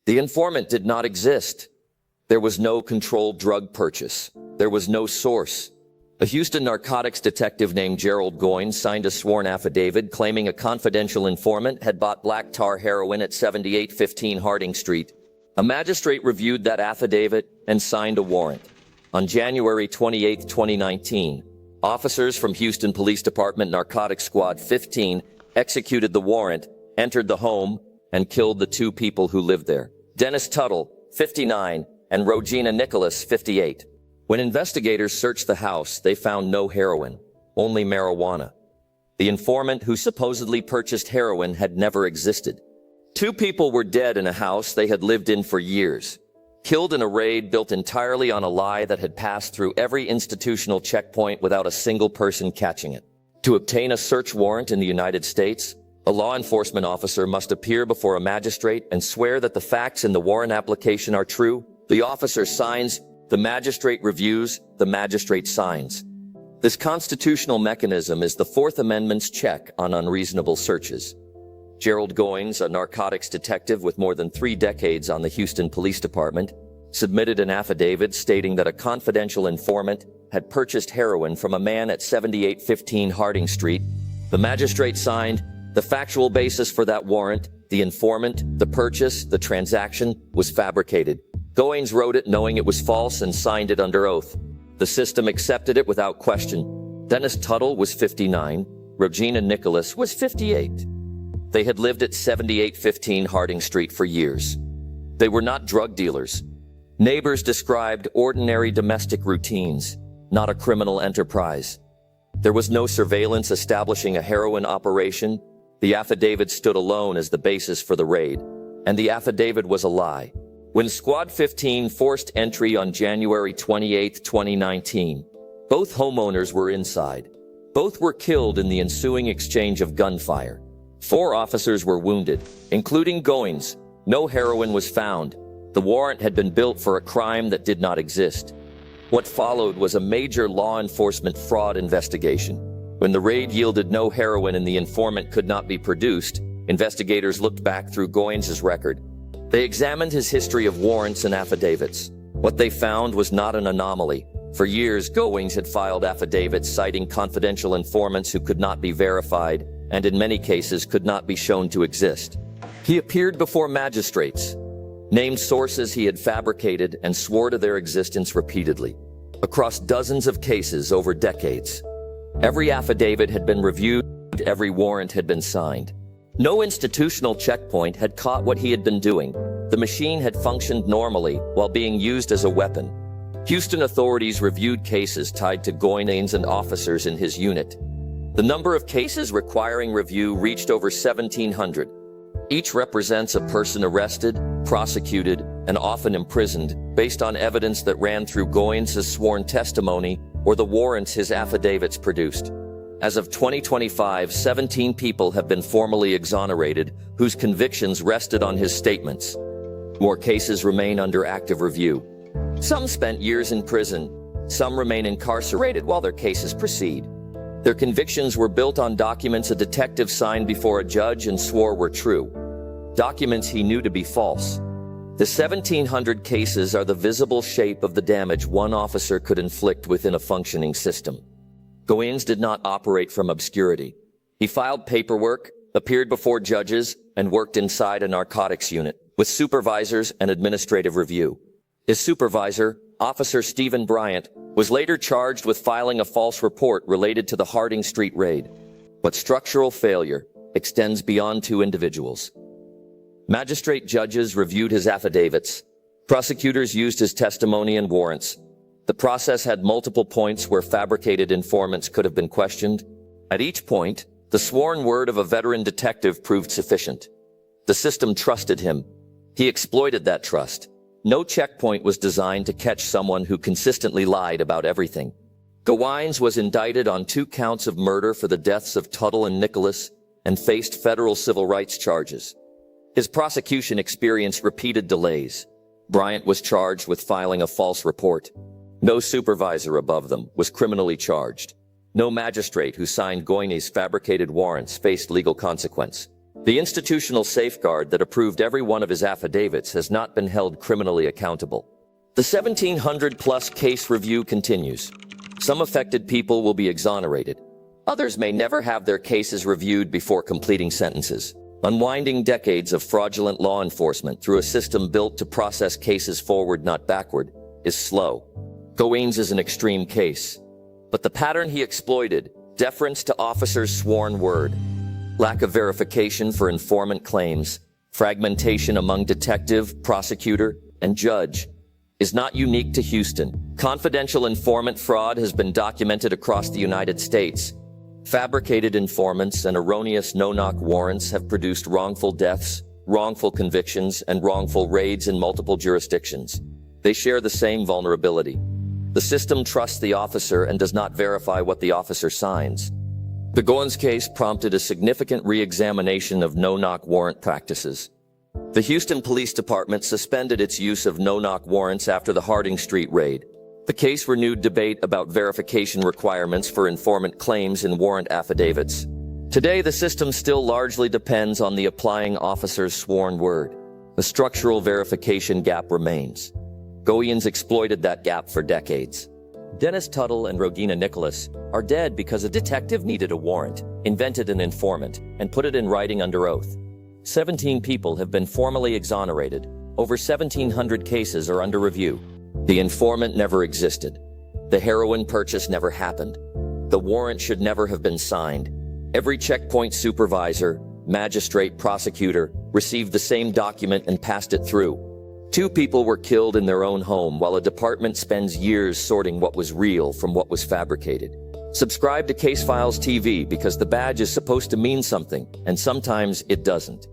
The informant did not exist. There was no controlled drug purchase. There was no source. A Houston narcotics detective named Gerald Goines signed a sworn affidavit claiming a confidential informant had bought black tar heroin at 7815 Harding Street. A magistrate reviewed that affidavit and signed a warrant. On January 28, 2019, officers from Houston Police Department Narcotics Squad 15 executed the warrant, entered the home, and killed the two people who lived there. Dennis Tuttle, 59, and Rhogena Nicholas, 58. When investigators searched the house, they found no heroin, only marijuana. The informant who supposedly purchased heroin had never existed. Two people were dead in a house they had lived in for years, killed in a raid built entirely on a lie that had passed through every institutional checkpoint without a single person catching it. To obtain a search warrant in the United States, a law enforcement officer must appear before a magistrate and swear that the facts in the warrant application are true. The officer signs, the magistrate reviews, the magistrate signs. This constitutional mechanism is the Fourth Amendment's check on unreasonable searches. Gerald Goines, a narcotics detective with more than 3 decades on the Houston Police Department, submitted an affidavit stating that a confidential informant had purchased heroin from a man at 7815 Harding Street. The magistrate signed. The factual basis for that warrant, the informant, the purchase, the transaction, was fabricated. Goines wrote it knowing it was false and signed it under oath. The system accepted it without question. Dennis Tuttle was 59. Rhogena Nicholas was 58. They had lived at 7815 Harding Street for years. They were not drug dealers. Neighbors described ordinary domestic routines, not a criminal enterprise. There was no surveillance establishing a heroin operation. The affidavit stood alone as the basis for the raid, and the affidavit was a lie. When Squad 15 forced entry on January 28, 2019, both homeowners were inside. Both were killed in the ensuing exchange of gunfire. 4 officers were wounded, including Goines. No heroin was found. The warrant had been built for a crime that did not exist. What followed was a major law enforcement fraud investigation. When the raid yielded no heroin and the informant could not be produced, investigators looked back through Goines' record. They examined his history of warrants and affidavits. What they found was not an anomaly. For years, Goines had filed affidavits citing confidential informants who could not be verified and in many cases could not be shown to exist. He appeared before magistrates, named sources he had fabricated, and swore to their existence repeatedly. Across dozens of cases over decades, every affidavit had been reviewed, every warrant had been signed. No institutional checkpoint had caught what he had been doing. The machine had functioned normally while being used as a weapon. Houston authorities reviewed cases tied to Goines and officers in his unit. The number of cases requiring review reached over 1,700. Each represents a person arrested, prosecuted, and often imprisoned based on evidence that ran through Goines' sworn testimony or the warrants his affidavits produced. As of 2025, 17 people have been formally exonerated whose convictions rested on his statements. More cases remain under active review. Some spent years in prison. Some remain incarcerated while their cases proceed. Their convictions were built on documents a detective signed before a judge and swore were true. Documents he knew to be false. The 1,700 cases are the visible shape of the damage one officer could inflict within a functioning system. Goines did not operate from obscurity. He filed paperwork, appeared before judges, and worked inside a narcotics unit with supervisors and administrative review. His supervisor, Officer Stephen Bryant, was later charged with filing a false report related to the Harding Street raid. But structural failure extends beyond 2 individuals. Magistrate judges reviewed his affidavits. Prosecutors used his testimony and warrants. The process had multiple points where fabricated informants could have been questioned. At each point, the sworn word of a veteran detective proved sufficient. The system trusted him. He exploited that trust. No checkpoint was designed to catch someone who consistently lied about everything. Goines was indicted on 2 counts of murder for the deaths of Tuttle and Nicholas and faced federal civil rights charges. His prosecution experienced repeated delays. Bryant was charged with filing a false report. No supervisor above them was criminally charged. No magistrate who signed Goines' fabricated warrants faced legal consequence. The institutional safeguard that approved every one of his affidavits has not been held criminally accountable. The 1,700-plus case review continues. Some affected people will be exonerated. Others may never have their cases reviewed before completing sentences. Unwinding decades of fraudulent law enforcement through a system built to process cases forward, not backward, is slow. Goines is an extreme case. But the pattern he exploited, deference to officers' sworn word, lack of verification for informant claims, fragmentation among detective, prosecutor, and judge, is not unique to Houston. Confidential informant fraud has been documented across the United States. Fabricated informants and erroneous no-knock warrants have produced wrongful deaths, wrongful convictions, and wrongful raids in multiple jurisdictions. They share the same vulnerability. The system trusts the officer and does not verify what the officer signs. The Goines case prompted a significant re-examination of no-knock warrant practices. The Houston Police Department suspended its use of no-knock warrants after the Harding Street raid. The case renewed debate about verification requirements for informant claims in warrant affidavits. Today, the system still largely depends on the applying officer's sworn word. The structural verification gap remains. Goines exploited that gap for decades. Dennis Tuttle and Rhogena Nicholas are dead because a detective needed a warrant, invented an informant, and put it in writing under oath. 17 people have been formally exonerated. Over 1,700 cases are under review. The informant never existed. The heroin purchase never happened. The warrant should never have been signed. Every checkpoint supervisor, magistrate, prosecutor received the same document and passed it through. 2 people were killed in their own home while a department spends years sorting what was real from what was fabricated. Subscribe to Case Files TV because the badge is supposed to mean something, and sometimes it doesn't.